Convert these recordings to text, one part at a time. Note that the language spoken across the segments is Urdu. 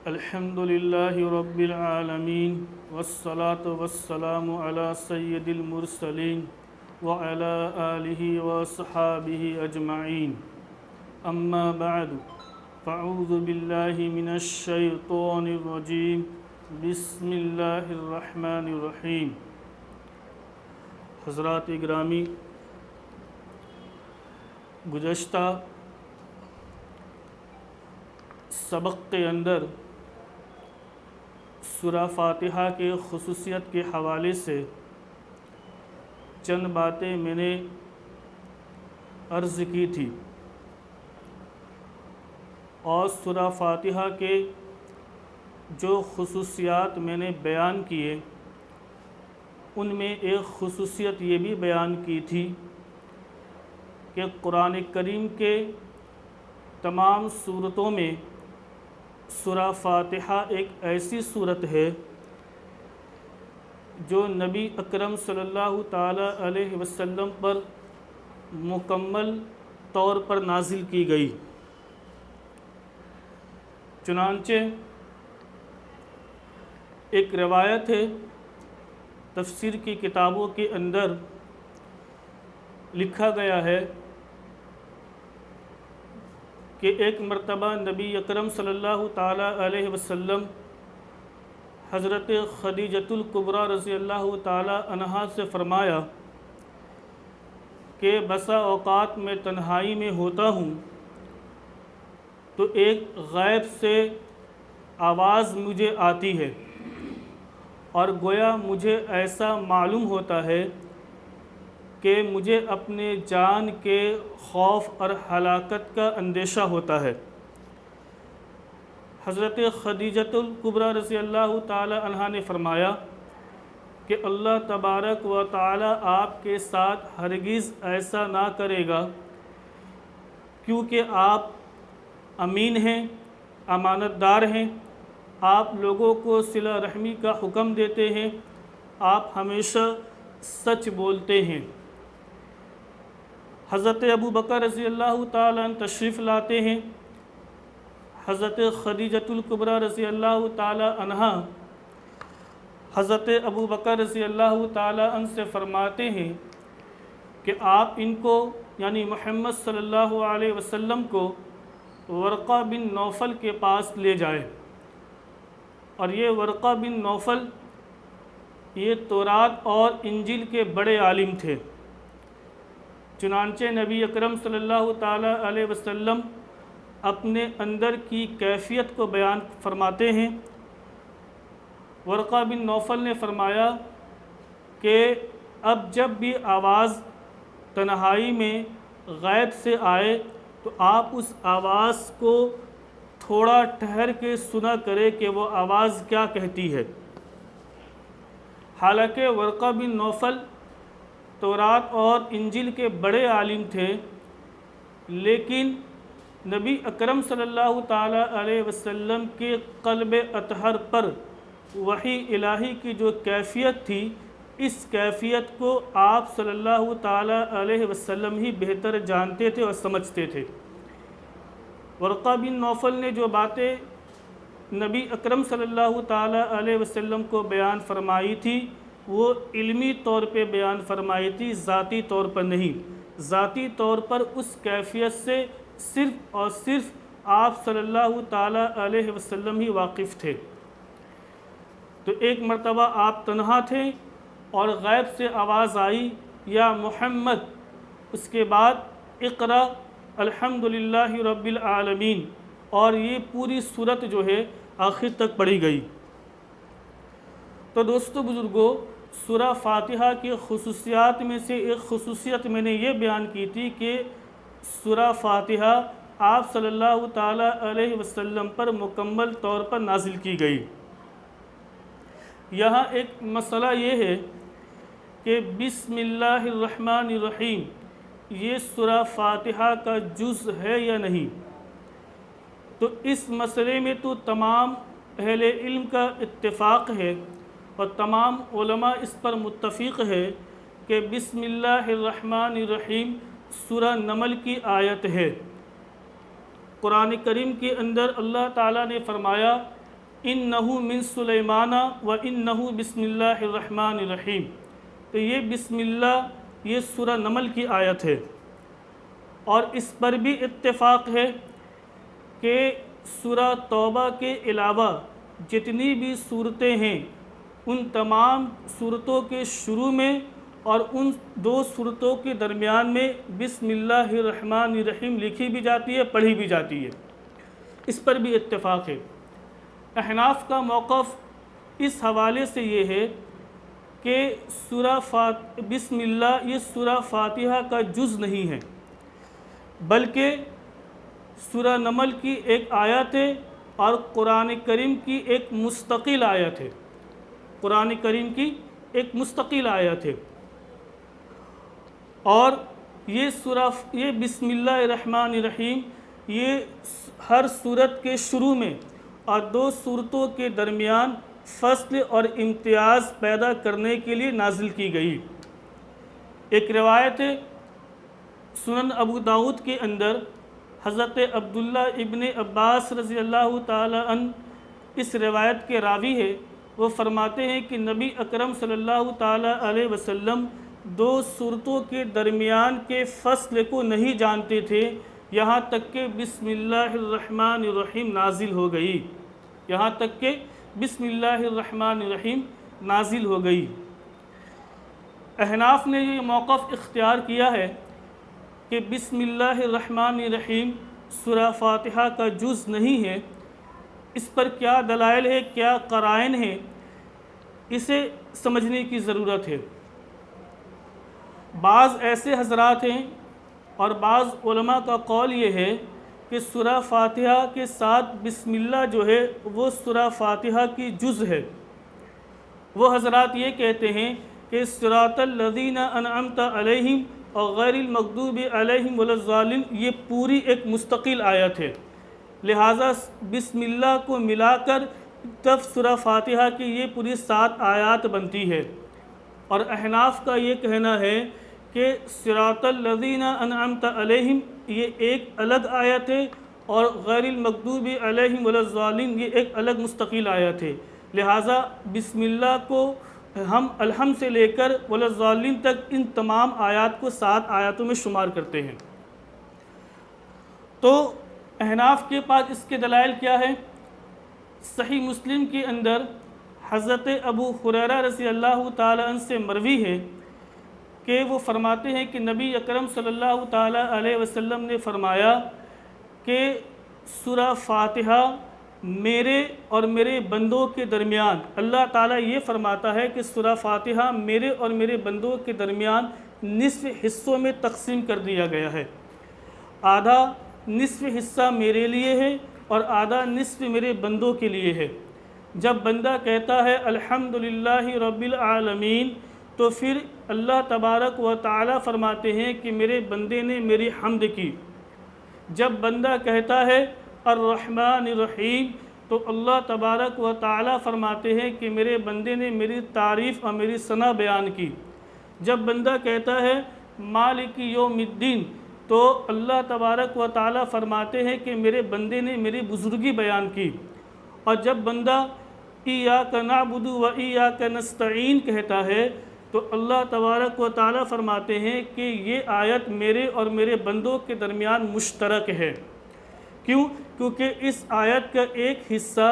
الحمد للہ رب العالمین والصلاة والسلام علی سید المرسلین وعلی آلہ وصحابہ اجمعین اما بعد فاعوذ باللہ من الشیطان الرجیم بسم اللہ الرحمن الرحیم۔ حضرات گرامی، گزشتہ سبق کے اندر سورہ فاتحہ کے خصوصیت کے حوالے سے چند باتیں میں نے عرض کی تھی، اور سورہ فاتحہ کے جو خصوصیات میں نے بیان کیے ان میں ایک خصوصیت یہ بھی بیان کی تھی کہ قرآن کریم کے تمام سورتوں میں سورہ فاتحہ ایک ایسی سورت ہے جو نبی اکرم صلی اللہ تعالی علیہ وسلم پر مکمل طور پر نازل کی گئی۔ چنانچہ ایک روایت ہے، تفسیر کی کتابوں کے اندر لکھا گیا ہے کہ ایک مرتبہ نبی اکرم صلی اللہ تعالی علیہ وسلم حضرت خدیجۃ الکبریٰ رضی اللہ تعالی عنہا سے فرمایا کہ بسا اوقات میں تنہائی میں ہوتا ہوں تو ایک غیب سے آواز مجھے آتی ہے اور گویا مجھے ایسا معلوم ہوتا ہے کہ مجھے اپنے جان کے خوف اور ہلاکت کا اندیشہ ہوتا ہے۔ حضرت خدیجۃ الکبریٰ رضی اللہ تعالی عنہا نے فرمایا کہ اللہ تبارک و تعالی آپ کے ساتھ ہرگز ایسا نہ کرے گا، کیونکہ آپ امین ہیں، امانت دار ہیں، آپ لوگوں کو صلہ رحمی کا حکم دیتے ہیں، آپ ہمیشہ سچ بولتے ہیں۔ حضرت ابو بکر رضی اللہ تعالیٰ عنہ تشریف لاتے ہیں۔ حضرت خدیجۃ الکبریٰ رضی اللہ تعالیٰ عنہ حضرت ابو بکر رضی اللہ تعالیٰ عنہ سے فرماتے ہیں کہ آپ ان کو یعنی محمد صلی اللہ علیہ وسلم کو ورقہ بن نوفل کے پاس لے جائیں۔ اور یہ ورقہ بن نوفل یہ تورات اور انجیل کے بڑے عالم تھے۔ چنانچہ نبی اکرم صلی اللہ تعالیٰ علیہ وسلم اپنے اندر کی کیفیت کو بیان فرماتے ہیں۔ ورقہ بن نوفل نے فرمایا کہ اب جب بھی آواز تنہائی میں غیب سے آئے تو آپ اس آواز کو تھوڑا ٹھہر کے سنا کرے کہ وہ آواز کیا کہتی ہے۔ حالانکہ ورقہ بن نوفل تورات اور انجیل کے بڑے عالم تھے، لیکن نبی اکرم صلی اللہ تعالی علیہ وسلم کے قلب اطہر پر وحی الہی کی جو کیفیت تھی، اس کیفیت کو آپ صلی اللہ تعالی علیہ وسلم ہی بہتر جانتے تھے اور سمجھتے تھے۔ ورقہ بن نوفل نے جو باتیں نبی اکرم صلی اللہ تعالی علیہ وسلم کو بیان فرمائی تھی وہ علمی طور پہ بیان فرمائی تھی، ذاتی طور پر نہیں۔ ذاتی طور پر اس کیفیت سے صرف اور صرف آپ صلی اللہ تعالی علیہ وسلم ہی واقف تھے۔ تو ایک مرتبہ آپ تنہا تھے اور غیب سے آواز آئی یا محمد، اس کے بعد اقرا الحمدللہ رب العالمین، اور یہ پوری سورت جو ہے آخر تک پڑھی گئی۔ تو دوستو بزرگوں، سورہ فاتحہ کی خصوصیات میں سے ایک خصوصیت میں نے یہ بیان کی تھی کہ سورہ فاتحہ آپ صلی اللہ تعالی علیہ وسلم پر مکمل طور پر نازل کی گئی۔ یہاں ایک مسئلہ یہ ہے کہ بسم اللہ الرحمن الرحیم یہ سورہ فاتحہ کا جز ہے یا نہیں؟ تو اس مسئلے میں تو تمام اہل علم کا اتفاق ہے اور تمام علماء اس پر متفق ہے کہ بسم اللہ الرحمن الرحیم سورہ نمل کی آیت ہے۔ قرآن کریم کے اندر اللہ تعالیٰ نے فرمایا انہو من سلیمان و انہو بسم اللہ الرحمن الرحیم۔ تو یہ بسم اللہ یہ سورہ نمل کی آیت ہے، اور اس پر بھی اتفاق ہے کہ سورہ توبہ کے علاوہ جتنی بھی صورتیں ہیں ان تمام صورتوں کے شروع میں اور ان دو صورتوں کے درمیان میں بسم اللہ الرحمن الرحیم لکھی بھی جاتی ہے، پڑھی بھی جاتی ہے۔ اس پر بھی اتفاق ہے۔ احناف کا موقف اس حوالے سے یہ ہے کہ بسم اللہ یہ سورہ فاتحہ کا جز نہیں ہے، بلکہ سورہ نمل کی ایک آیت ہے اور قرآن کریم کی ایک مستقل آیت ہے، قرآن کریم کی ایک مستقل آیت ہے۔ اور یہ بسم اللہ الرحمن الرحیم یہ ہر سورت کے شروع میں اور دو سورتوں کے درمیان فصل اور امتیاز پیدا کرنے کے لیے نازل کی گئی۔ ایک روایت ہے سنن ابو داؤد کے اندر، حضرت عبداللہ ابن عباس رضی اللہ تعالی عنہ اس روایت کے راوی ہے، وہ فرماتے ہیں کہ نبی اکرم صلی اللہ تعالی علیہ وسلم دو صورتوں کے درمیان کے فصل کو نہیں جانتے تھے یہاں تک کہ بسم اللہ الرحمن الرحیم نازل ہو گئی، یہاں تک کہ بسم اللہ الرحمن الرحیم نازل ہو گئی۔ احناف نے یہ موقف اختیار کیا ہے کہ بسم اللہ الرحمن الرحیم سورہ فاتحہ کا جز نہیں ہے۔ اس پر کیا دلائل ہے، کیا قرائن ہیں، اسے سمجھنے کی ضرورت ہے۔ بعض ایسے حضرات ہیں اور بعض علماء کا قول یہ ہے کہ سورہ فاتحہ کے ساتھ بسم اللہ جو ہے وہ سورہ فاتحہ کی جز ہے۔ وہ حضرات یہ کہتے ہیں کہ صراط الذین انعمت علیہم اور غیر المغضوب علیہم ولا الضالین یہ پوری ایک مستقل آیت ہے، لہٰذا بسم اللہ کو ملا کر تب سورہ فاتحہ کی یہ پوری 7 آیات بنتی ہے۔ اور احناف کا یہ کہنا ہے کہ صراط الذین انعمت علیہم یہ ایک الگ آیت ہے اور غیر المغضوب علیہم ولا الضالین یہ ایک الگ مستقل آیت ہے، لہٰذا بسم اللہ کو ہم الحمد سے لے کر ولا الضالین تک ان تمام آیات کو 7 آیاتوں میں شمار کرتے ہیں۔ تو احناف کے پاس اس کے دلائل کیا ہے؟ صحیح مسلم کے اندر حضرت ابو ہریرہ رضی اللہ تعالی عنہ سے مروی ہے کہ وہ فرماتے ہیں کہ نبی اکرم صلی اللہ تعالی علیہ وسلم نے فرمایا کہ سورہ فاتحہ میرے اور میرے بندوں کے درمیان، اللہ تعالیٰ یہ فرماتا ہے کہ سورہ فاتحہ میرے اور میرے بندوں کے درمیان نصف حصوں میں تقسیم کر دیا گیا ہے، آدھا نصف حصہ میرے لیے ہے اور آدھا نصف میرے بندوں کے لیے ہے۔ جب بندہ کہتا ہے الحمدللہ رب العالمین تو پھر اللہ تبارک و تعالی فرماتے ہیں کہ میرے بندے نے میری حمد کی۔ جب بندہ کہتا ہے الرحمن الرحیم تو اللہ تبارک و تعالی فرماتے ہیں کہ میرے بندے نے میری تعریف اور میری ثنا بیان کی۔ جب بندہ کہتا ہے مالک یوم الدین تو اللہ تبارک و تعالی فرماتے ہیں کہ میرے بندے نے میری بزرگی بیان کی۔ اور جب بندہ ایاک نعبد و ایاک نستعین کہتا ہے تو اللہ تبارک و تعالی فرماتے ہیں کہ یہ آیت میرے اور میرے بندوں کے درمیان مشترک ہے۔ کیوں؟ کیونکہ اس آیت کا ایک حصہ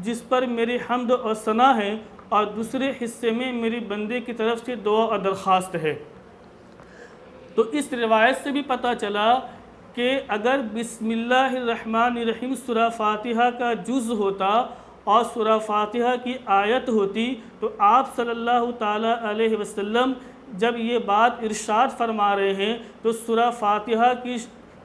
جس پر میری حمد اور ثنا ہے اور دوسرے حصے میں میری بندے کی طرف سے دعا اور درخواست ہے۔ تو اس روایت سے بھی پتہ چلا کہ اگر بسم اللہ الرحمن الرحیم سورہ فاتحہ کا جز ہوتا اور سورہ فاتحہ کی آیت ہوتی تو آپ صلی اللہ تعالی علیہ وسلم جب یہ بات ارشاد فرما رہے ہیں تو سورہ فاتحہ کی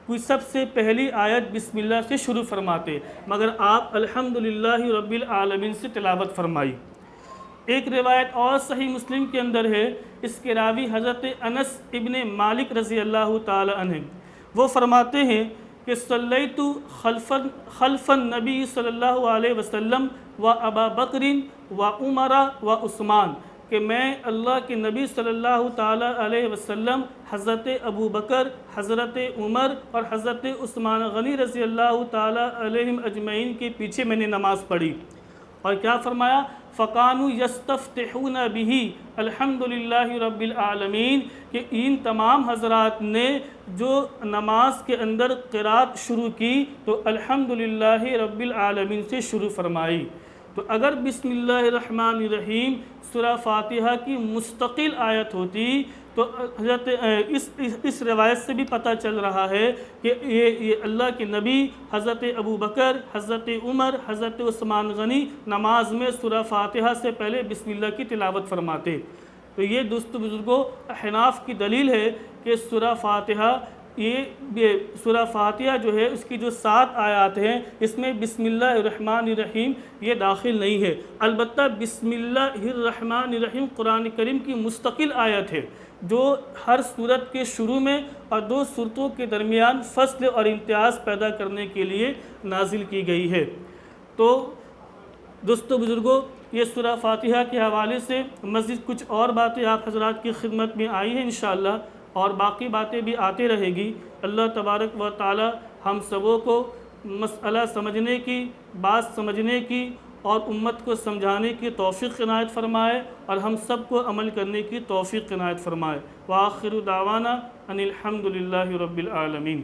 کوئی سب سے پہلی آیت بسم اللہ سے شروع فرماتے، مگر آپ الحمدللہ رب العالمین سے تلاوت فرمائی۔ ایک روایت اور صحیح مسلم کے اندر ہے، اس کے راوی حضرت انس ابن مالک رضی اللہ تعالی عنہ، وہ فرماتے ہیں کہ صلیت خلف النبی صلی اللہ علیہ وسلم و ابا بکر و عمر و عثمان، کہ میں اللہ کے نبی صلی اللہ تعالی علیہ وسلم، حضرت ابو بکر، حضرت عمر اور حضرت عثمان غنی رضی اللہ تعالی علیہم اجمعین کے پیچھے میں نے نماز پڑھی۔ اور کیا فرمایا؟ فَقَانُوا يَسْتَفْتِحُونَ بِهِ الْحَمْدُلِلَّهِ رَبِّ الْعَالَمِينَ کہ ان تمام حضرات نے جو نماز کے اندر قرات شروع کی تو الحمدللہ رب العالمین سے شروع فرمائی۔ تو اگر بسم اللہ الرحمن الرحیم سورہ فاتحہ کی مستقل آیت ہوتی تو حضرت اس روایت سے بھی پتہ چل رہا ہے کہ یہ اللہ کے نبی حضرت ابو بکر، حضرت عمر، حضرت عثمان غنی نماز میں سورہ فاتحہ سے پہلے بسم اللہ کی تلاوت فرماتے۔ تو یہ دوستو بزرگوں احناف کی دلیل ہے کہ سورہ فاتحہ سورہ فاتحہ جو ہے اس کی جو 7 آیات ہیں اس میں بسم اللہ الرحمن الرحیم یہ داخل نہیں ہے۔ البتہ بسم اللہ الرحمن الرحیم قرآن کریم کی مستقل آیت ہے جو ہر سورت کے شروع میں اور 2 سورتوں کے درمیان فصل اور امتیاز پیدا کرنے کے لیے نازل کی گئی ہے۔ تو دوستو بزرگوں یہ سورہ فاتحہ کے حوالے سے مزید کچھ اور باتیں آپ حضرات کی خدمت میں آئی ہیں انشاءاللہ، اور باقی باتیں بھی آتے رہے گی۔ اللہ تبارک و تعالی ہم سبوں کو مسئلہ سمجھنے کی، بات سمجھنے کی اور امت کو سمجھانے کی توفیق عنایت فرمائے، اور ہم سب کو عمل کرنے کی توفیق عنایت فرمائے۔ وآخر دعوانا ان الحمدللہ رب العالمین۔